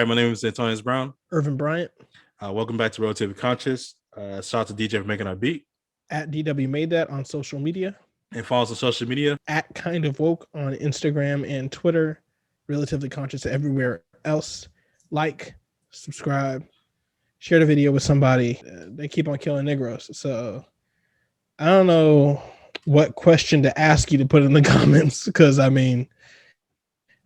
right, my name is Antonius Brown. Irvin Bryant Welcome back to Relatively Conscious. Shout out to DJ for making our beat. at DW Made That on social media. And follow us on social media. At Kind of Woke on Instagram and Twitter. Relatively Conscious everywhere else. Like, subscribe, share the video with somebody. They keep on killing Negroes. So I don't know what question to ask you to put in the comments. Because, I mean,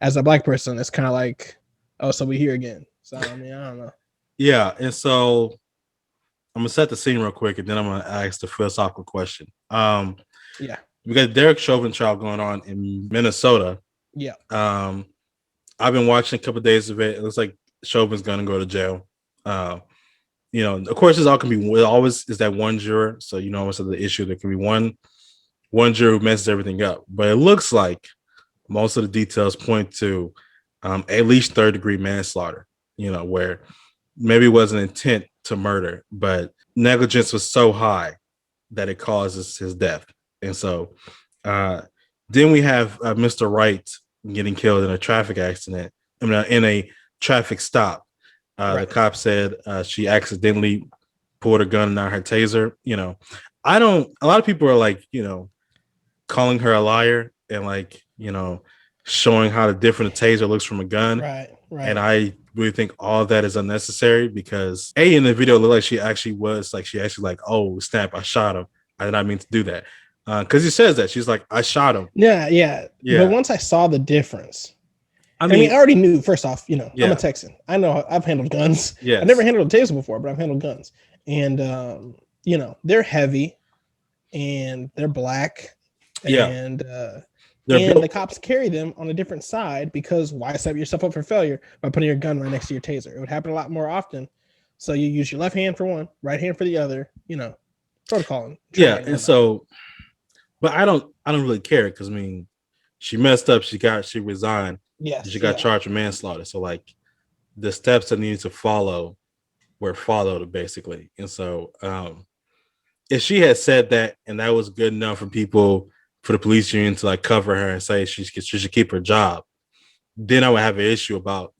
as a black person, it's kind of like, oh, so we here again. So, I mean, I don't know. Yeah, and so I'm gonna set the scene real quick, and then I'm gonna ask the philosophical question. Yeah, we got Derek Chauvin trial going on in Minnesota. Yeah. I've been watching a couple of days of it. It looks like Chauvin's gonna go to jail. Of course, this all can be. It always is that one juror, so what's the issue? There can be one juror who messes everything up, but it looks like most of the details point to at least third-degree manslaughter. Where maybe it wasn't intent to murder, but negligence was so high that it causes his death. And so then we have Mr. Wright getting killed in a traffic accident, in a traffic stop. The cop said she accidentally pulled a gun and not her taser. A lot of people are like, calling her a liar and showing how different a taser looks from a gun. Right. And I really think all of that is unnecessary because in the video it looked like she actually oh snap, I shot him. I did not mean to do that. Because he says that she's like, I shot him. Yeah. But once I saw the difference, I mean, I already knew. First off, I'm a Texan. I know I've handled guns. Yes. I've never handled a taser before, but I've handled guns, and they're heavy, and they're black, and the cops carry them on a different side because why set yourself up for failure by putting your gun right next to your taser? It would happen a lot more often. So you use your left hand for one, right hand for the other. Protocol. Yeah, and so, but I don't really care because she messed up. She resigned. Yes, she got charged with manslaughter. So the steps that needed to follow were followed basically. And so if she had said that and that was good enough for the police union to cover her and say she should keep her job, then I would have an issue about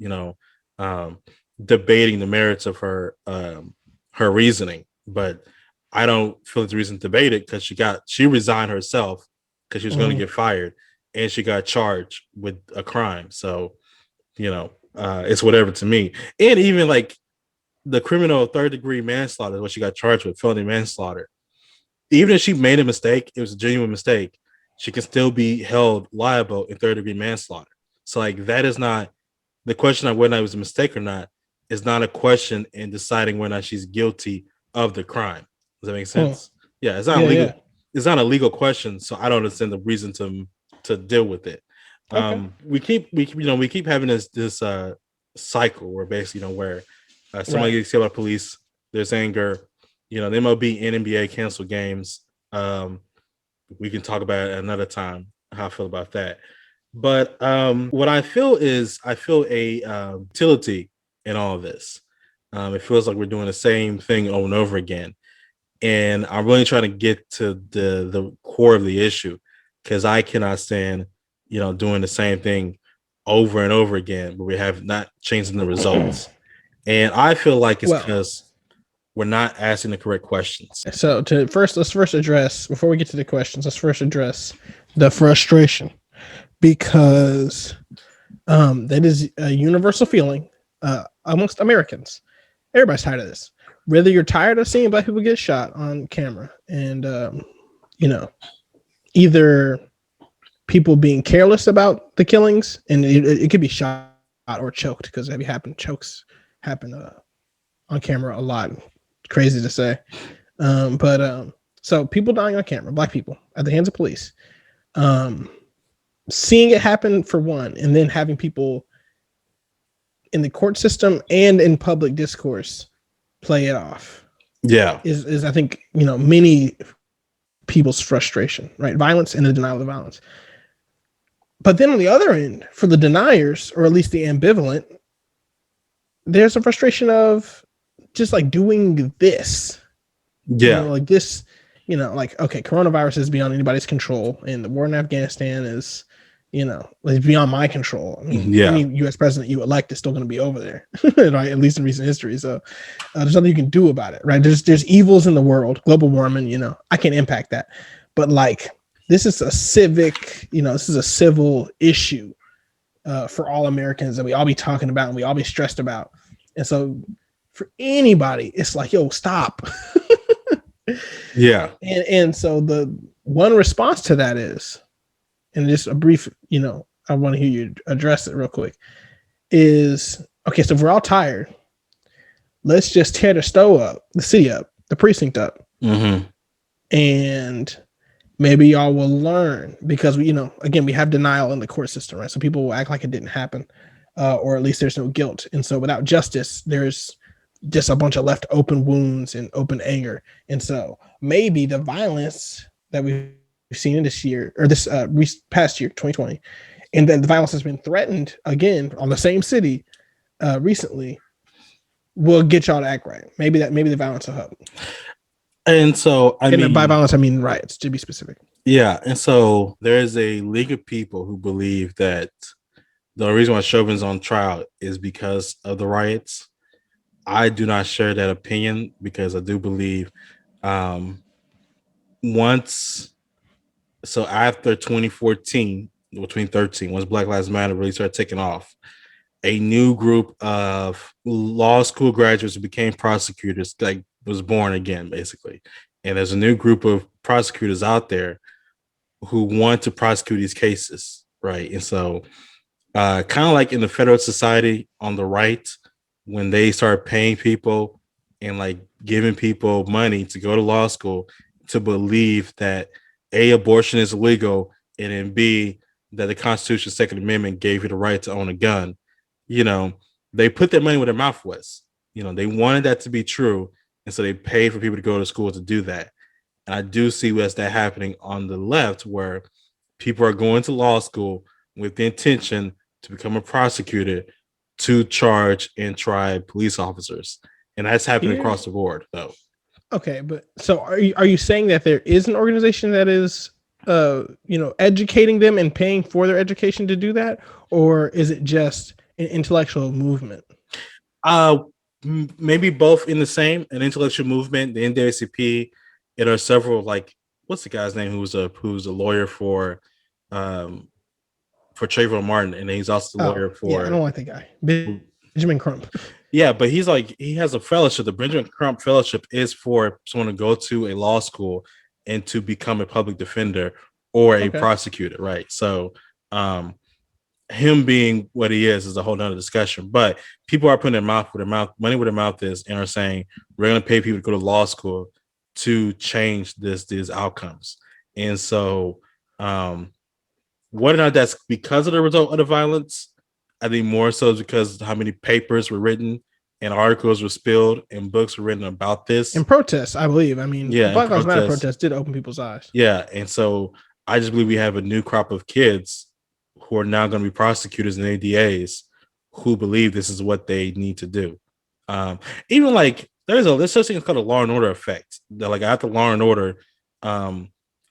debating the merits of her reasoning. But I don't feel it's a reason to debate it because she resigned herself because she was going to get fired and she got charged with a crime. So it's whatever to me. And even the criminal third-degree manslaughter is what she got charged with, felony manslaughter. Even if she made a mistake, it was a genuine mistake, she can still be held liable in third-degree manslaughter. So that is not the question of whether it was a mistake or not. Is not a question in deciding whether or not she's guilty of the crime. Does that make sense? Yeah, it's not legal. Yeah. It's not a legal question, so I don't understand the reason to deal with it. Okay. We keep having this cycle where basically where somebody gets killed by police, there's anger. The MLB and NBA cancel games. We can talk about it another time how I feel about that. But what I feel is a utility in all of this. It feels like we're doing the same thing over and over again. And I'm really trying to get to the core of the issue because I cannot stand, doing the same thing over and over again, but we have not changing the results. And I feel like it's because we're not asking the correct questions. So let's first address, before we get to the questions, the frustration because that is a universal feeling amongst Americans. Everybody's tired of this. Whether you're tired of seeing black people get shot on camera and, either people being careless about the killings, and it could be shot or choked because chokes happen on camera a lot. Crazy to say. So people dying on camera, black people at the hands of police, seeing it happen for one, and then having people in the court system and in public discourse play it off. Yeah. Is I think, many people's frustration, right? Violence and the denial of violence. But then on the other end, for the deniers, or at least the ambivalent, there's a frustration of just doing this. Yeah. Okay, coronavirus is beyond anybody's control, and the war in Afghanistan is, it's beyond my control. I mean, any U.S. president you elect is still going to be over there, right? At least in recent history. So there's nothing you can do about it, right? There's evils in the world, global warming. I can't impact that, but like this is a civic, this is a civil issue for all Americans that we all be talking about and we all be stressed about. And so for anybody, it's like, yo, stop. Yeah. And so the one response to that is, and just a brief, I want to hear you address it real quick, is, okay, so if we're all tired, let's just tear the city up, the precinct up. Mm-hmm. And maybe y'all will learn, because we have denial in the court system, right? So people will act like it didn't happen, or at least there's no guilt. And so without justice, there's just a bunch of left open wounds and open anger. And so maybe the violence that we've seen in this year, or this past year, 2020, and then the violence has been threatened again on the same city recently, will get y'all to act right. Maybe the violence will help. And so, by violence, I mean riots, to be specific. Yeah. And so there's a league of people who believe that the reason why Chauvin's on trial is because of the riots. I do not share that opinion, because I do believe after 2014, between 13, once Black Lives Matter really started taking off, a new group of law school graduates who became prosecutors was born again, basically. And there's a new group of prosecutors out there who want to prosecute these cases, right? And so kind of like in the Federalist Society on the right, when they start paying people and like giving people money to go to law school to believe that A, abortion is illegal, and then B, that the Constitution's Second Amendment gave you the right to own a gun, they put their money where their mouth was. They wanted that to be true. And so they paid for people to go to school to do that. And I do see that happening on the left, where people are going to law school with the intention to become a prosecutor, to charge and try police officers. And that's happening across the board, though. Okay, but so are you saying that there is an organization that is educating them and paying for their education to do that, or is it just an intellectual movement? Maybe both in the same, an intellectual movement, the NAACP. There are several, like, what's the guy's name who's a lawyer for Trayvon Martin, and he's also the lawyer for. Yeah, I don't like that guy, Benjamin Crump. Yeah, but he has a fellowship. The Benjamin Crump Fellowship is for someone to go to a law school and to become a public defender or a prosecutor, right? So, him being what he is a whole nother discussion. But people are putting their money where their mouth is, and are saying we're going to pay people to go to law school to change these outcomes. And so, whether or not that's because of the result of the violence, I think more so is because how many papers were written and articles were spilled and books were written about this. And protests, I believe. I mean, Black Lives Matter protests did open people's eyes. Yeah. And so I just believe we have a new crop of kids who are now going to be prosecutors and ADAs who believe this is what they need to do. Even like there's such thing called a Law and Order effect. That like after Law and Order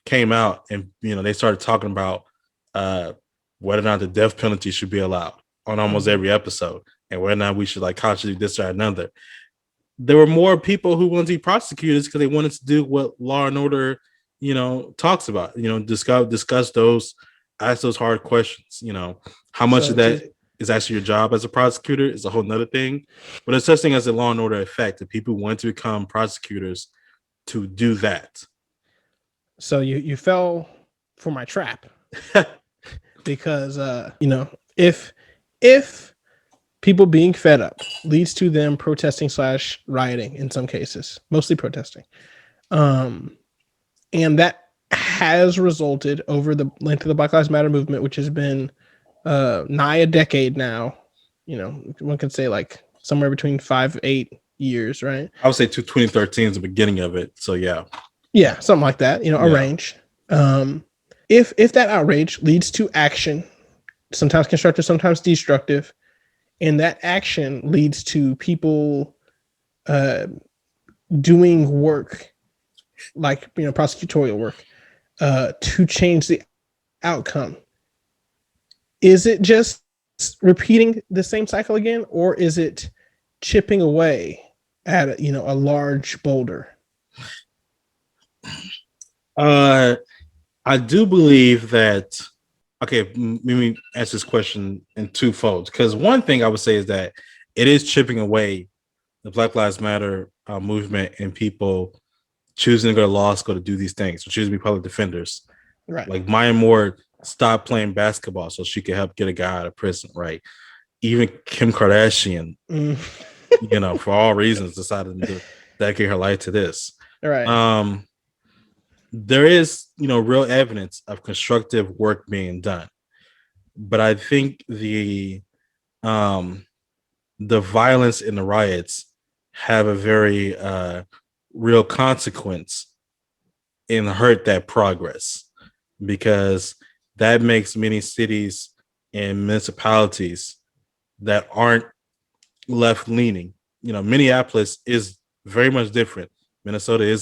came out, and they started talking about whether or not the death penalty should be allowed on almost every episode, and whether or not we should like consciously this or another. There were more people who wanted to be prosecutors because they wanted to do what Law and Order, talks about. Discuss those, ask those hard questions. How much of that is actually your job as a prosecutor is a whole nother thing. But there's such thing as a Law and Order effect that people want to become prosecutors to do that. So you fell for my trap. Because if people being fed up leads to them protesting / rioting in some cases, mostly protesting, and that has resulted over the length of the Black Lives Matter movement, which has been nigh a decade now. One could say like somewhere between 5-8 years, right? I would say 2013 is the beginning of it. So yeah, something like that. A range. If that outrage leads to action, sometimes constructive, sometimes destructive, and that action leads to people doing work like prosecutorial work to change the outcome, is it just repeating the same cycle again, or is it chipping away at a large boulder? I do believe that. Okay, let me answer this question in two folds. Because one thing I would say is that it is chipping away the Black Lives Matter movement and people choosing to go to law school to do these things, or choosing to be public defenders. Right. Like Maya Moore stopped playing basketball so she could help get a guy out of prison, right? Even Kim Kardashian, for all reasons, decided to dedicate her life to this. Right. There is, real evidence of constructive work being done, but I think the violence in the riots have a very real consequence and hurt that progress, because that makes many cities and municipalities that aren't left leaning. Minneapolis is very much different. Minnesota is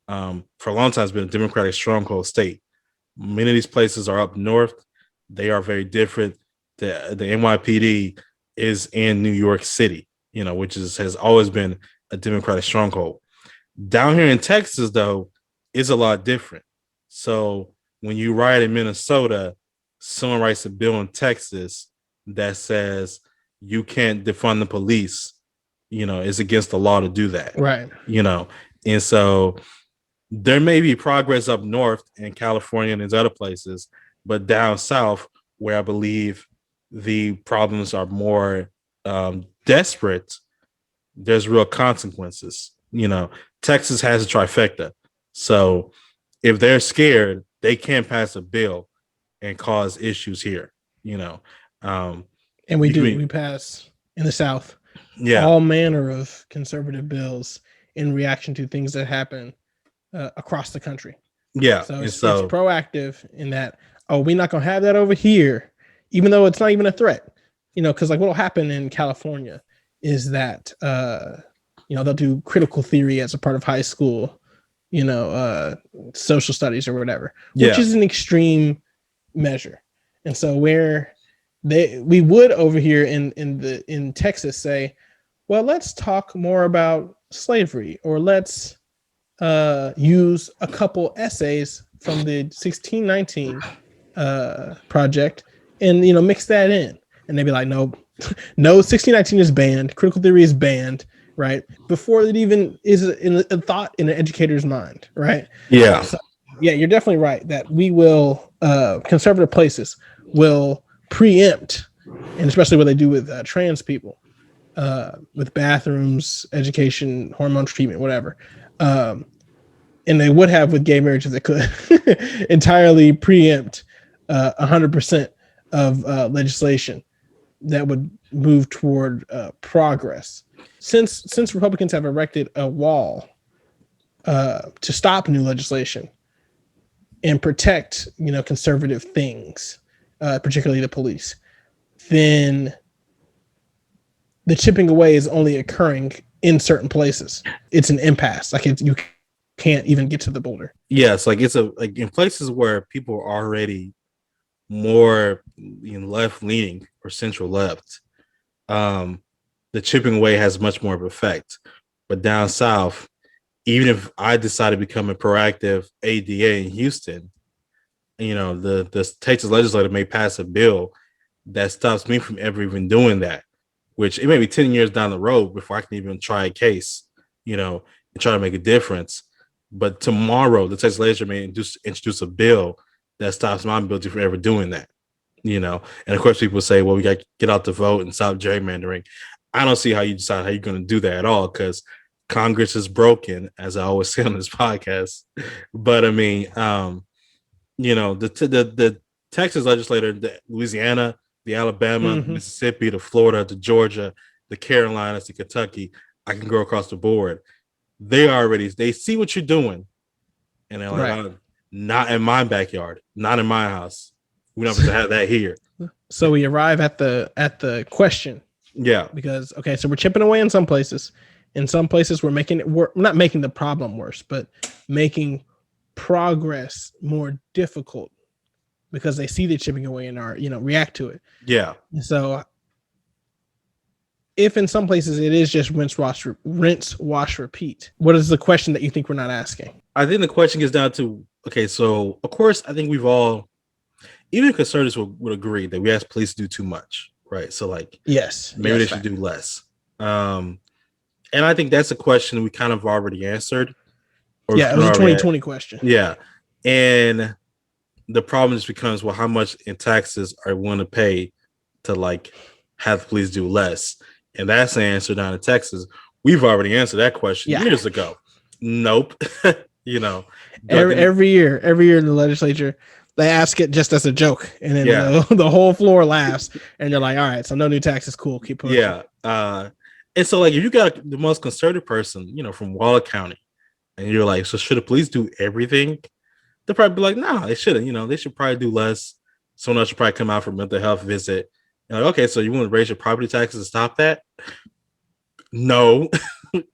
for a long time has been a Democratic stronghold state. Many of these places are up north. They are very different. The NYPD is in New York City, which has always been a Democratic stronghold. Down here in Texas, though, is a lot different. So when you riot in Minnesota, someone writes a bill in Texas that says you can't defund the police. It's against the law to do that. Right. And so there may be progress up north in California and these other places, but down south, where I believe the problems are more desperate, there's real consequences. Texas has a trifecta. So if they're scared, they can't pass a bill and cause issues here, and we pass in the South all manner of conservative bills in reaction to things that happen across the country. Yeah. So it's proactive in that, we're not going to have that over here, even though it's not even a threat, because like what'll happen in California is that, they'll do critical theory as a part of high school, social studies or whatever, which is an extreme measure. And so where we would over here in Texas say, well, let's talk more about slavery, or let's use a couple essays from the 1619 project and mix that in, and they'd be like, no, 1619 is banned, critical theory is banned, right, before it even is a thought in an educator's mind, right? So, you're definitely right that we will conservative places will preempt, and especially what they do with trans people, with bathrooms, education, hormone treatment, whatever. And they would have with gay marriage if they could entirely preempt 100% of legislation that would move toward progress. Since Republicans have erected a wall to stop new legislation and protect, conservative things, particularly the police, then the chipping away is only occurring in certain places. It's an impasse. Like you can't even get to the boulder. Yes, like it's like in places where people are already more left leaning or central left, the chipping away has much more of an effect. But down south, even if I decide to become a proactive ADA in Houston, the Texas legislature may pass a bill that stops me from ever even doing that, which it may be 10 years down the road before I can even try a case, and try to make a difference. But tomorrow, the Texas legislature may introduce a bill that stops my ability from ever doing that, And of course, people say, well, we got to get out the vote and stop gerrymandering. I don't see how you decide how you're going to do that at all, because Congress is broken, as I always say on this podcast. But I mean, the Texas legislator, the Louisiana, the Alabama, the Mississippi, the Florida, the Georgia, the Carolinas, the Kentucky, I can go across the board. They see what you're doing, and they're like, not in my backyard, not in my house. We don't have to have that here. So we arrive at the question. Yeah. Because so we're chipping away in some places. In some places we're not making the problem worse, but making progress more difficult because they see the chipping away and are, react to it. Yeah. So if in some places it is just rinse, wash, repeat, what is the question that you think we're not asking? I think the question gets down to, okay, so of course, I think we've all, even conservatives would agree that we ask police to do too much, right? So like, yes, maybe they should do less. And I think that's a question we kind of already answered. Or it was a 2020 question. Yeah. And the problem just becomes, well, how much in taxes are we willing to pay to like have the police do less? And that's the answer down in Texas. We've already answered that question years ago. Nope. Every year in the legislature, they ask it just as a joke, and then the whole floor laughs, and they're like, "All right, so no new taxes, cool, keep pushing." Yeah, and so like if you got the most conservative person, from Waller County, and you're like, "So should the police do everything?" They'll probably be like, "No, they shouldn't. They should probably do less. Someone else should probably come out for mental health visit." You're like, okay, so you want to raise your property taxes to stop that? No.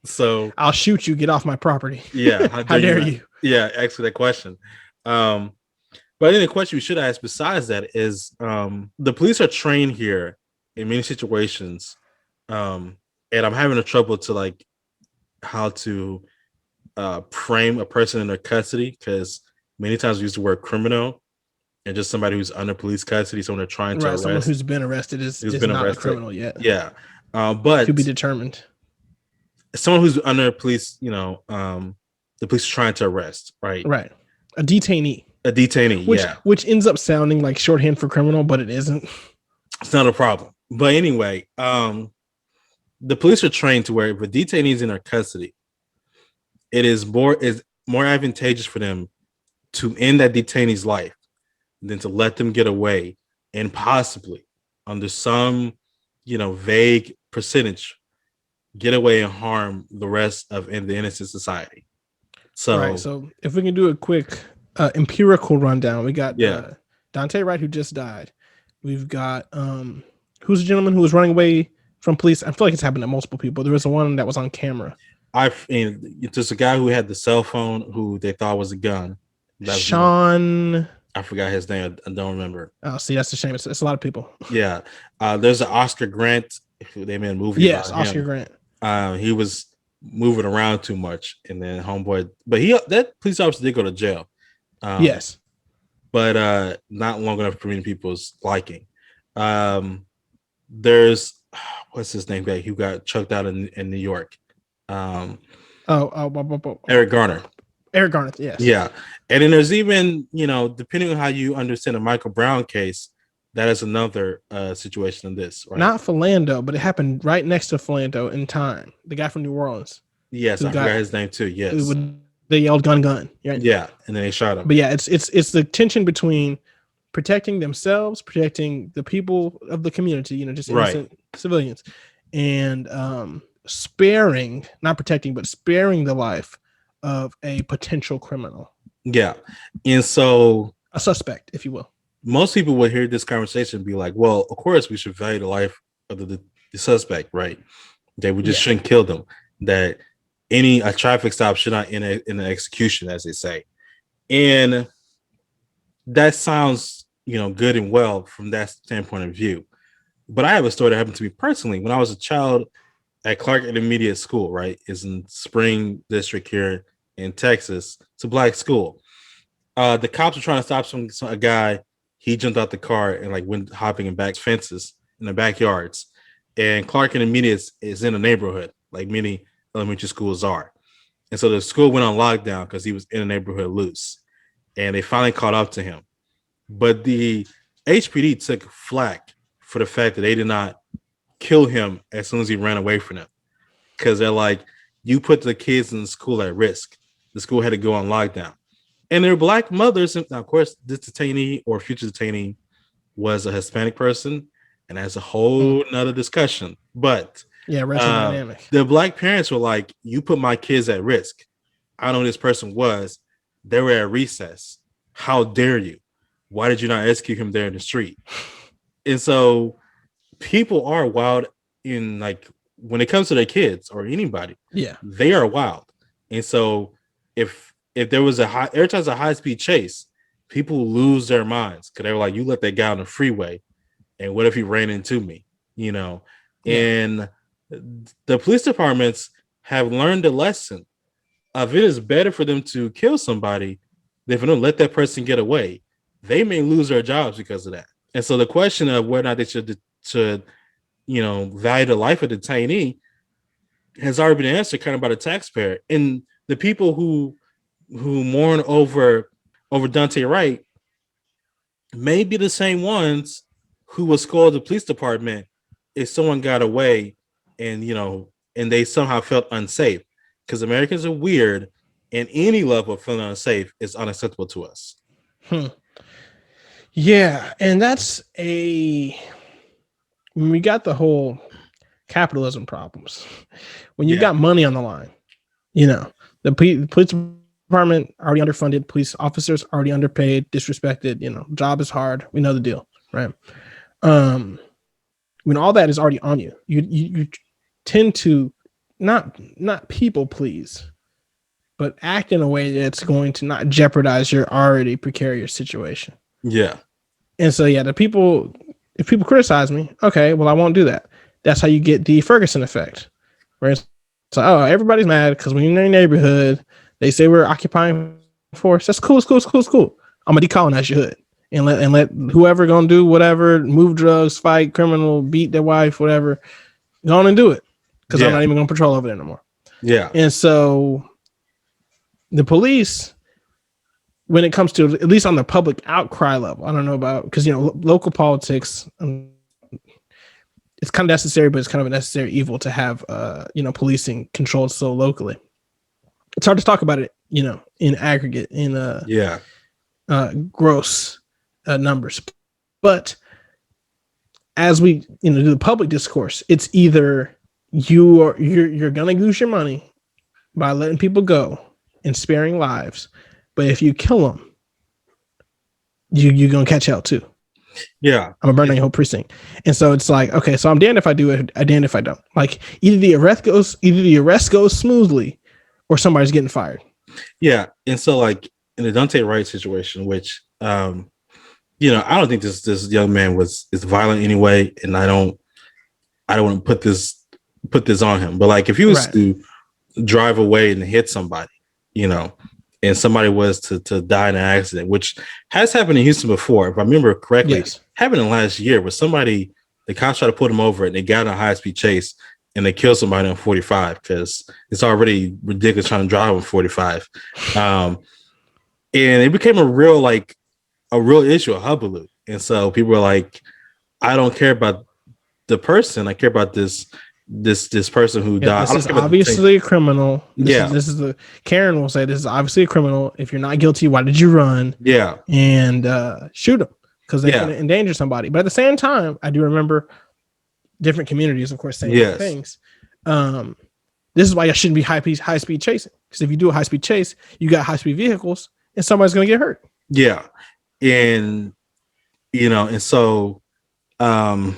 So I'll shoot you. Get off my property. Yeah. How dare you? Yeah, actually that question. But I think the question we should ask besides that is the police are trained here in many situations. And I'm having a trouble to like how to frame a person in their custody, because many times we use the word criminal and just somebody who's under police custody, someone they're trying to arrest. Someone who's been arrested is not a criminal yet. Yeah. But to be determined. Someone who's under police, the police are trying to arrest, right? Right. A detainee. Which ends up sounding like shorthand for criminal, but it isn't. It's not a problem. But anyway, the police are trained to where if a detainee is in their custody, it is more advantageous for them to end that detainee's life than to let them get away and possibly under some, vague percentage get away and harm the rest of the innocent society. So if we can do a quick empirical rundown, we got Daunte Wright, who just died. We've got who's the gentleman who was running away from police? I feel like it's happened to multiple people. There was one that was on camera. There's a guy who had the cell phone who they thought was a gun. Sean. I forgot his name. I don't remember. Oh, see, that's a shame. It's a lot of people. Yeah. There's an Oscar Grant. They made a movie. Yes, Oscar Grant. He was moving around too much, and then homeboy. But that police officer did go to jail. Yes. But not long enough for many people's liking. There's what's his name guy who got chucked out in New York. Eric Garner. Eric Garner, yes. Yeah. And then there's even, depending on how you understand the Michael Brown case, that is another situation in this. Right? Not Philando, but it happened right next to Philando in time. The guy from New Orleans. Yes, I forgot his name too. Yes. They yelled gun. Right? Yeah, and then they shot him. But yeah, it's the tension between protecting themselves, protecting the people of the community, just innocent civilians, and sparing the life of a potential criminal. Yeah. And so a suspect, if you will. Most people would hear this conversation and be like, well, of course we should value the life of the suspect, right? That we just shouldn't kill them. That a traffic stop should not end in an execution, as they say. And that sounds, good and well from that standpoint of view. But I have a story that happened to me personally when I was a child at Clark Intermediate School, right? It's in Spring District here in Texas. It's a black school. The cops were trying to stop a guy. He jumped out the car and went hopping in back fences in the backyards. And Clark Intermediate is in a neighborhood, like many elementary schools are. And so the school went on lockdown because he was in the neighborhood loose. And they finally caught up to him. But the HPD took flack for the fact that they did not kill him as soon as he ran away from them. Because they're like, you put the kids in the school at risk. The school had to go on lockdown. And their black mothers, and of course, this detainee or future detainee was a Hispanic person, and that's a whole nother discussion. But racial dynamic. The black parents were like, you put my kids at risk. I don't know who this person was. They were at recess. How dare you? Why did you not execute him there in the street? And so people are wild in when it comes to their kids or anybody. Yeah, they are wild. And so if there was every time it's a high speed chase, people lose their minds because they were like, you let that guy on the freeway, and what if he ran into me? You know, and the police departments have learned a lesson of it is better for them to kill somebody than for them to let that person get away. They may lose their jobs because of that. And so the question of whether or not they should value the life of the detainee has already been answered kind of by the taxpayer. And the people who mourn over Daunte Wright may be the same ones who would scold the police department if someone got away and and they somehow felt unsafe, because Americans are weird and any level of feeling unsafe is unacceptable to us. Yeah, and that's when we got the whole capitalism problems. When you got money on the line, the police department already underfunded, police officers already underpaid, disrespected, job is hard. We know the deal, right? When all that is already on you, you tend to not people please, but act in a way that's going to not jeopardize your already precarious situation. Yeah. And so, if people criticize me, okay, well, I won't do that. That's how you get the Ferguson effect, right? So, everybody's mad because when you're in their neighborhood, they say we're occupying force. That's cool. I'm gonna decolonize your hood and let whoever gonna do whatever, move drugs, fight criminal, beat their wife, whatever, go on and do it, because I'm not even gonna patrol over there no more. Yeah. And so the police, when it comes to, at least on the public outcry level, I don't know about, because local politics, it's kind of necessary, but it's kind of a necessary evil to have policing controlled so locally. It's hard to talk about it, in aggregate, in gross numbers. But as we do the public discourse, it's either you're gonna lose your money by letting people go and sparing lives, but if you kill them, you're gonna catch hell too. Yeah, I'm gonna burn down your whole precinct. And so it's like, okay, so I'm damned if I do it, I'm damned if I don't. Like either the arrest goes smoothly, or somebody's getting fired. Yeah, and so like in the Daunte Wright situation, which I don't think this young man is violent anyway, and I don't want to put this on him. But like if he was to drive away and hit somebody, and somebody was to die in an accident, which has happened in Houston before, if I remember correctly, happened in last year where the cops tried to put him over and they got in a high-speed chase and they killed somebody on 45 because it's already ridiculous trying to drive on 45. And it became a real issue, a hullabaloo. And so people were like, I don't care about the person. I care about this person who died. This is obviously a criminal. This is the Karen will say this is obviously a criminal. If you're not guilty, why did you run? Yeah. And shoot them because they're going to endanger somebody. But at the same time, I do remember different communities, of course, saying different things. This is why you shouldn't be high speed chasing, because if you do a high speed chase, you got high speed vehicles and somebody's going to get hurt. Yeah. And and so I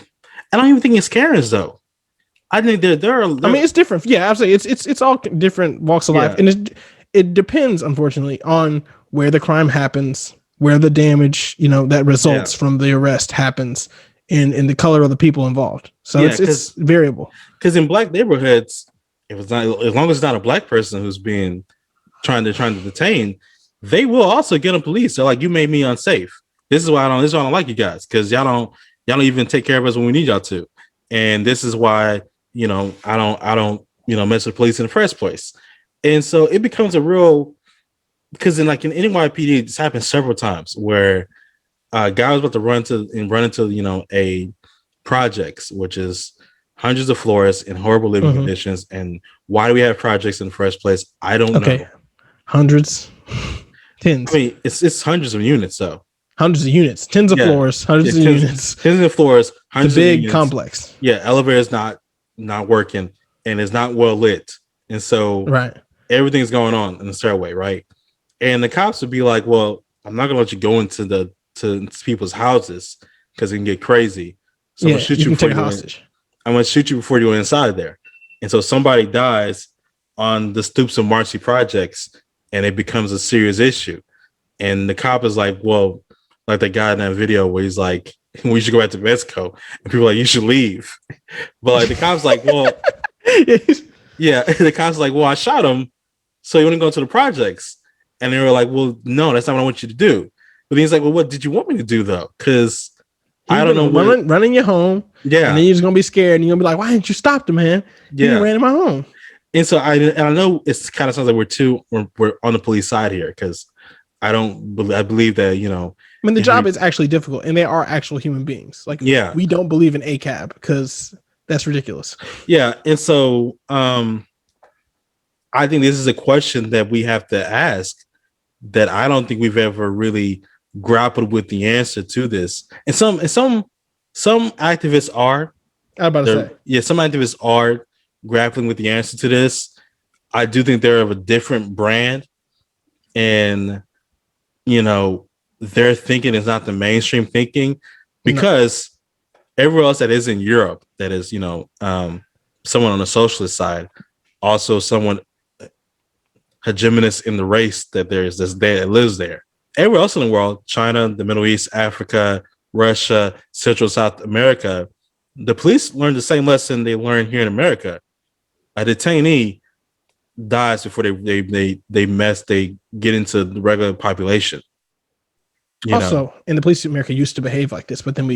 don't even think it's Karen's though. I think there are. I mean, it's different. Yeah, absolutely. It's all different walks of life, and it depends, unfortunately, on where the crime happens, where the damage that results from the arrest happens, and the color of the people involved. So it's variable. Because in black neighborhoods, if it's not, as long as it's not a black person who's being trying to detain, they will also get on police. They're like, you made me unsafe. This is why I don't like you guys, because y'all don't even take care of us when we need y'all to, and this is why. I don't mess with police in the first place. And so it becomes a real, because in NYPD, it's happened several times where a guy was about to run into a projects, which is hundreds of floors in horrible living conditions. And why do we have projects in the first place? I don't know. Hundreds, tens. I mean, it's hundreds of units though. Hundreds of units, tens of floors, hundreds of units. Tens of floors, hundreds of units. Big complex. Yeah, elevator's not working and it's not well lit, and so everything's going on in the stairway, right? And the cops would be like, well, I'm not gonna let you go into to people's houses because it can get crazy, so I'm gonna shoot you before you hostage. I'm gonna shoot you before you go inside there. And so somebody dies on the stoops of Marcy projects and it becomes a serious issue, And the cop is like, well, like the guy in that video where he's like, we should go back to Mexico. And people are like, you should leave. But like the cop's like, well, yeah. The cop's like, well, I shot him, so you want to go to the projects? And they were like, well, no, that's not what I want you to do. But he's like, well, what did you want me to do though? Because I don't know, running your home. Yeah. And then you're just gonna be scared and you're gonna be like, why didn't you stop the man? Yeah. He ran in my home. And so I know it's kind of sounds like we're on the police side here, because I believe that, you know, I mean, the job is actually difficult and they are actual human beings. Like, yeah, we don't believe in ACAB because that's ridiculous. Yeah. And so I think this is a question that we have to ask, that I don't think we've ever really grappled with the answer to this. And some activists are. I was about to say. Yeah, some activists are grappling with the answer to this. I do think they're of a different brand, and you know, their thinking is not the mainstream thinking, because everywhere else that is in Europe, that is, you know, someone on the socialist side, also someone hegemonous in the race that that lives there. Everywhere else in the world, China, the Middle East, Africa, Russia, Central South America, the police learn the same lesson they learn here in America. A detainee dies before they get into the regular population. Also, and the police in America used to behave like this, but then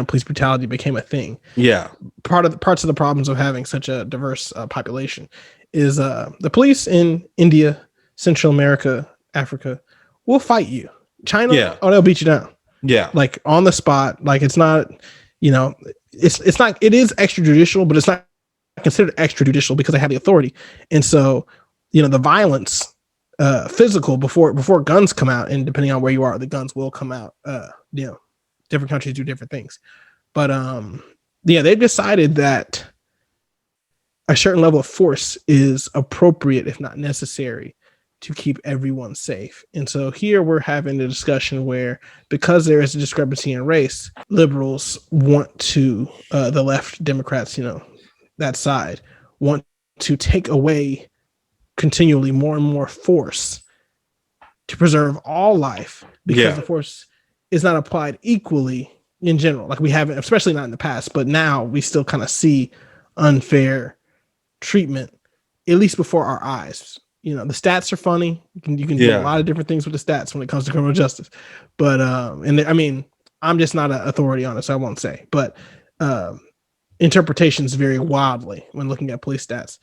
police brutality became a thing. Yeah. Parts of the problems of having such a diverse population is the police in India, Central America, Africa will fight you. China, they'll beat you down. Yeah. Like on the spot. Like it's not, it's not, it is extrajudicial, but it's not considered extrajudicial because they have the authority. And so, the violence, physical before guns come out, and depending on where you are, the guns will come out. Different countries do different things, but they've decided that a certain level of force is appropriate, if not necessary, to keep everyone safe. And so here we're having a discussion where, because there is a discrepancy in race, liberals want to, the left, Democrats, that side, want to take away continually more and more force to preserve all life, because the force is not applied equally in general. Like we haven't, especially not in the past, but now we still kind of see unfair treatment, at least before our eyes. The stats are funny. You can do a lot of different things with the stats when it comes to criminal justice. But I'm just not an authority on it, so I won't say. But interpretations vary wildly when looking at police stats.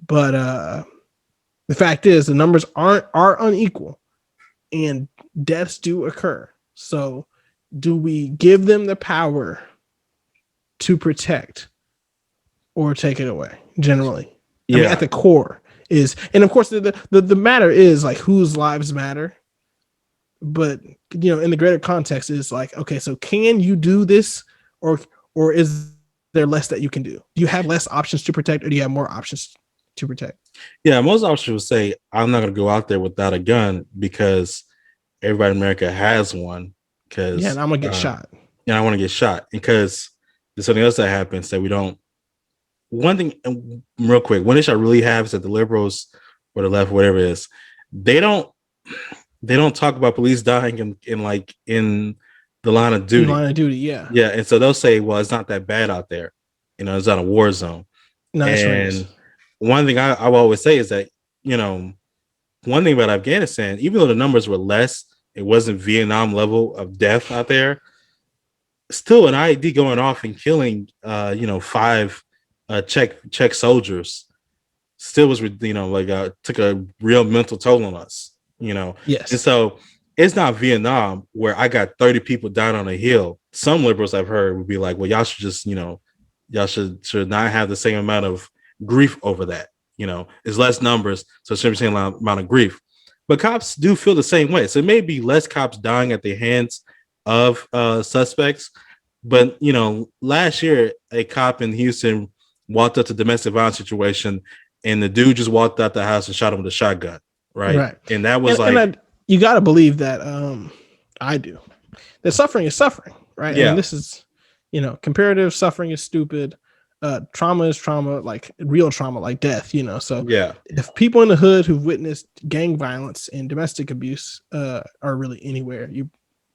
But the fact is, the numbers are unequal, and deaths do occur. So, do we give them the power to protect or take it away? Generally, I mean, at the core is, and of course, the matter is like whose lives matter. But in the greater context, is like, okay, so can you do this, or is there less that you can do? Do you have less options to protect, or do you have more options to protect? Yeah, most officers will say, I'm not going to go out there without a gun because everybody in America has one. Because and I'm gonna get shot. And I want to get shot, because there's something else that happens that we don't. One thing, real quick, one issue I really have is that the liberals or the left, whatever it is, they don't talk about police dying in the line of duty. Yeah. And so they'll say, well, it's not that bad out there. It's not a war zone. And one thing I will always say is that, one thing about Afghanistan, even though the numbers were less, it wasn't Vietnam level of death out there. Still, an IED going off and killing, 5 Czech soldiers still was, took a real mental toll on us, Yes. And so it's not Vietnam where I got 30 people down on a hill. Some liberals I've heard would be like, well, y'all should just, y'all should not have the same amount of grief over that. It's less numbers, so it shouldn't be the same amount of grief. But cops do feel the same way. So it may be less cops dying at the hands of suspects. But, last year, a cop in Houston walked up to a domestic violence situation, and the dude just walked out the house and shot him with a shotgun. Right. And that was you got to believe that I do. That suffering is suffering. Right. Yeah. And this is, comparative suffering is stupid. trauma is trauma, like real trauma, like death, So Yeah. if people in the hood who've witnessed gang violence and domestic abuse are really anywhere,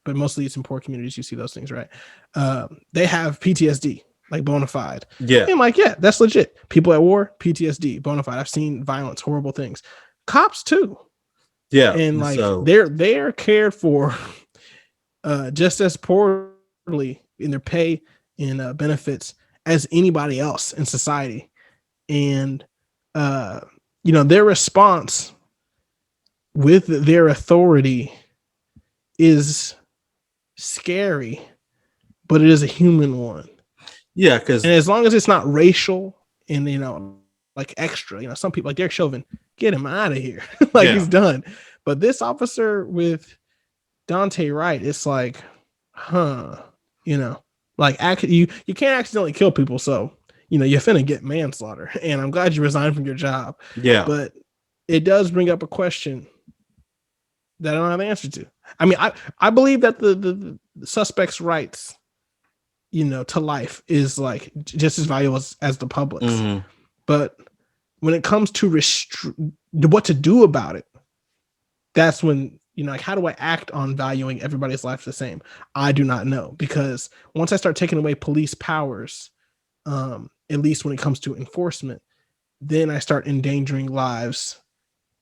but mostly it's in poor communities, you see those things, right? They have PTSD, like bona fide. Yeah. And like, yeah, that's legit. People at war, PTSD, bona fide. I've seen violence, horrible things. Cops too. Yeah. And like so they're cared for just as poorly in their pay and benefits as anybody else in society. And their response with their authority is scary, but it is a human one. Yeah, because as long as it's not racial and like extra, some people like Derek Chauvin, get him out of here. Like he's done. But this officer with Daunte Wright, it's like, like you can't accidentally kill people, so you're finna get manslaughter. And I'm glad you resigned from your job. Yeah, but it does bring up a question that I don't have an answer to. I mean, I believe that the suspect's rights, to life is like just as valuable as the public's. Mm-hmm. But when it comes to what to do about it, that's when, like, how do I act on valuing everybody's life the same? I do not know, because once I start taking away police powers, at least when it comes to enforcement, then I start endangering lives.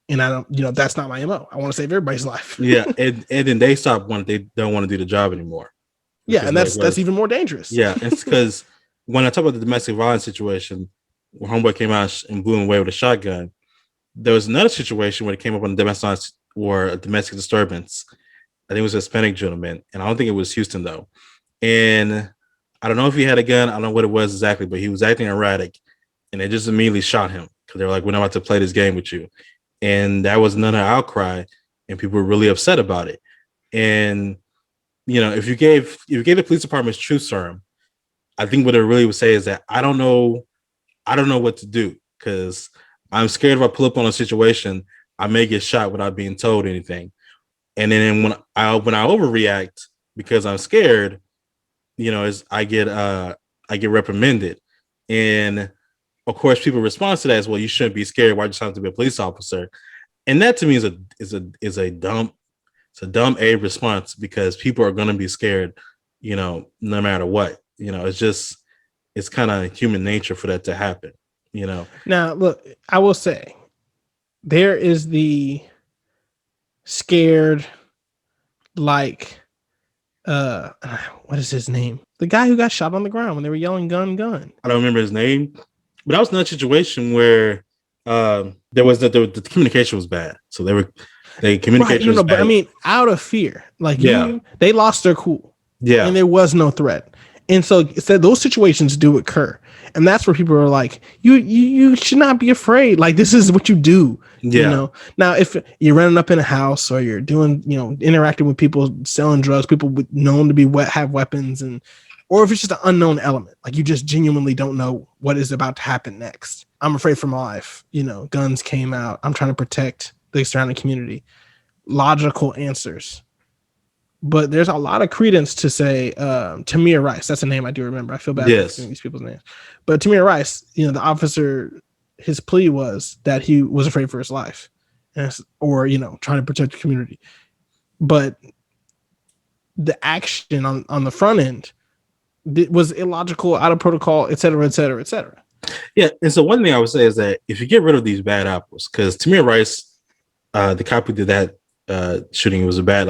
And I don't, that's not my MO. I want to save everybody's life. Yeah. And then they they don't want to do the job anymore. Yeah. And that's even more dangerous. Yeah. It's because when I talk about the domestic violence situation, where homeboy came out and blew him away with a shotgun, there was another situation where it came up on a domestic disturbance. I think it was a Hispanic gentleman, and I don't think it was Houston though. And I don't know if he had a gun. I don't know what it was exactly, but he was acting erratic, and they just immediately shot him because they were like, "We're not about to play this game with you." And that was another outcry, and people were really upset about it. And if you gave the police department's truth serum, I think what it really would say is that I don't know what to do, because I'm scared if I pull up on a situation, I may get shot without being told anything. And then when I overreact because I'm scared, I get reprimanded. And of course, people respond to that as well. You shouldn't be scared. Why just have to be a police officer? And that to me is a dumb response, because people are going to be scared, no matter what. It's kind of human nature for that to happen. Now, look, I will say there is the scared, like, what is his name? The guy who got shot on the ground when they were yelling "gun, gun." I don't remember his name, but that was another situation where the communication was bad. So they communication was bad. But I mean, out of fear, like they lost their cool. Yeah, and there was no threat. And so those situations do occur. And that's where people are like, you should not be afraid. Like, this is what you do. Yeah. Now, if you're running up in a house, or you're doing, interacting with people selling drugs, people known to be have weapons, or if it's just an unknown element, like you just genuinely don't know what is about to happen next. I'm afraid for my life. Guns came out. I'm trying to protect the surrounding community. Logical answers. But there's a lot of credence to say Tamir Rice. That's a name I do remember. I feel bad for these people's names. But Tamir Rice, the officer, his plea was that he was afraid for his life, or trying to protect the community. But the action on the front end was illogical, out of protocol, et cetera, et cetera, et cetera. Yeah, and so one thing I would say is that if you get rid of these bad apples, because Tamir Rice, the cop who did that shooting, was a bad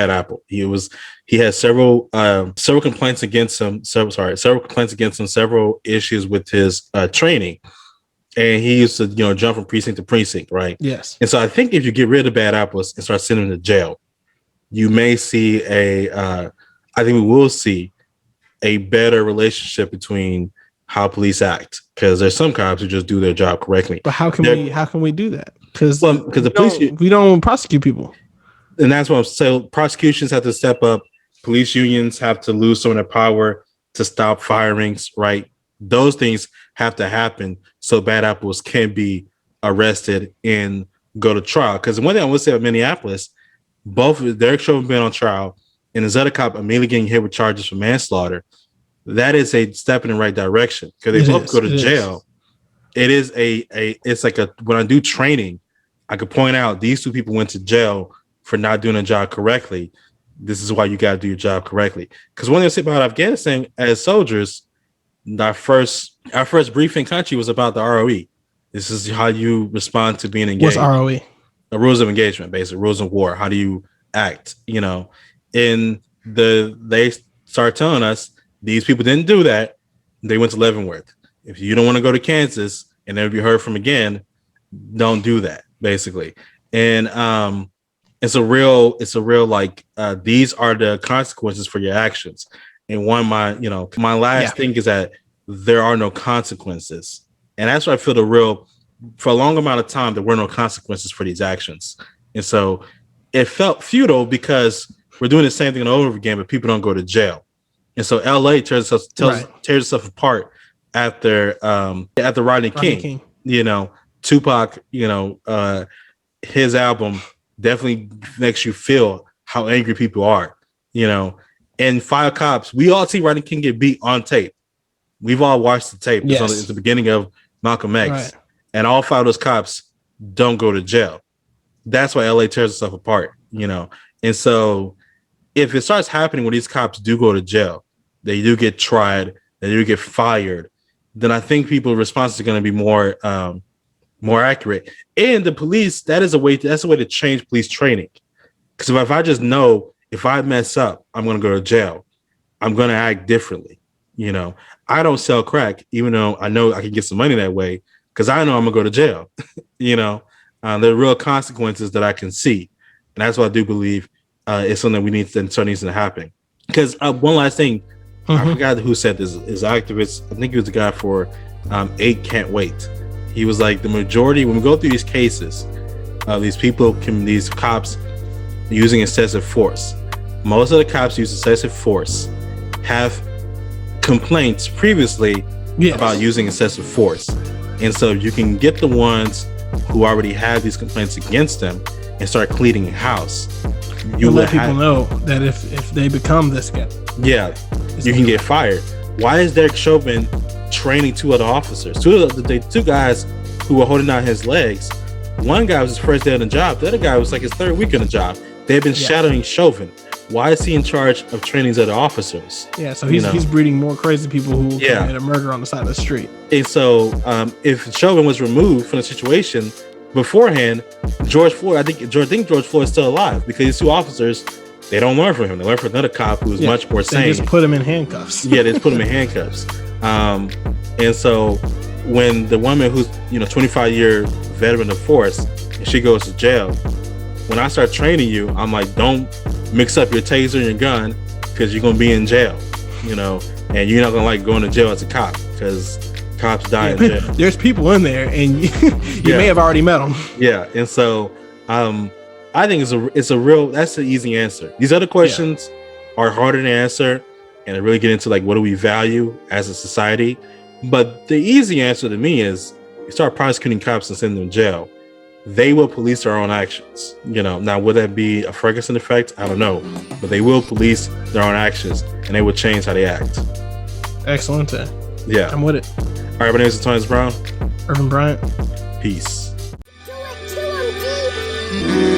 apple. He had several complaints against him. Several issues with his training, and he used to jump from precinct to precinct, right? Yes. And so I think if you get rid of bad apples and start sending them to jail, you may see I think we will see a better relationship between how police act, because there's some cops who just do their job correctly. But how can we do that? Because the police, we don't prosecute people, and that's what I'm saying. Prosecutions have to step up. Police unions have to lose some of their power to stop firings. Right, those things have to happen so bad apples can be arrested and go to trial. Because one thing I would say about Minneapolis, both Derek Chauvin been on trial and his other cop immediately getting hit with charges for manslaughter. that is a step in the right direction because they both go to jail. It is it's like when I do training, I could point out these two people went to jail for not doing a job correctly. This is why you got to do your job correctly. Because when they say about Afghanistan as soldiers, our first briefing country was about the ROE. This is how you respond to being engaged. What's ROE? The rules of engagement, basically rules of war. How do you act? They start telling us these people didn't do that. They went to Leavenworth. If you don't want to go to Kansas and never be heard from again, don't do that, basically. And it's a real like these are the consequences for your actions. And my last thing is that there are no consequences. And that's why I feel for a long amount of time, there were no consequences for these actions. And so it felt futile because we're doing the same thing over again, but people don't go to jail. And so LA tears itself apart after Rodney King. Tupac, his album definitely makes you feel how angry people are, and Fire Cops. We all see Rodney King get beat on tape. We've all watched the tape. Yes. It's the beginning of Malcolm X. Right. And all 5 of those cops don't go to jail. That's why LA tears itself apart, And so if it starts happening when these cops do go to jail, they do get tried, they do get fired, then I think people's responses are going to be more accurate. And the police, that's a way to change police training. Because if I just know if I mess up, I'm going to go to jail, I'm going to act differently. I don't sell crack, even though I know I can get some money that way, because I know I'm going to go to jail. There are real consequences that I can see. And that's what I do believe is something needs to happen. Because one last thing, I forgot who said this, is activist. I think he was the guy for 8 Can't Wait. He was like, the majority, when we go through these cases, these cops using excessive force, most of the cops use excessive force have complaints previously about using excessive force. And so you can get the ones who already have these complaints against them and start cleaning house. You let people know that if they become this guy, you can get fired. Why is Derek Chauvin training 2 other officers? Two guys who were holding out his legs. One guy was his first day on the job. The other guy was like his 3rd week on the job. They've been shadowing Chauvin. Why is he in charge of training these other officers? Yeah, so he's breeding more crazy people who commit a murder on the side of the street. And so if Chauvin was removed from the situation beforehand, George Floyd, I think George Floyd is still alive, because these 2 officers, they don't learn from him. They learn from another cop who's much more sane. They just put him in handcuffs. They just put him in handcuffs. And so when the woman who's 25-year veteran of force, and she goes to jail, when I start training you, I'm like, don't mix up your taser and your gun, because you're gonna be in jail, and you're not gonna like going to jail as a cop, because cops die in jail. There's people in there, and you may have already met them. Yeah, and so I think that's the easy answer. These other questions are harder to answer, and they really get into like, what do we value as a society? But the easy answer to me is you start prosecuting cops and sending them to jail. They will police their own actions. Now, would that be a Ferguson effect? I don't know, but they will police their own actions, and they will change how they act. Excellent. Yeah, I'm with it. All right, my name is Thomas Brown. Irvin Bryant. Peace. Do it to him,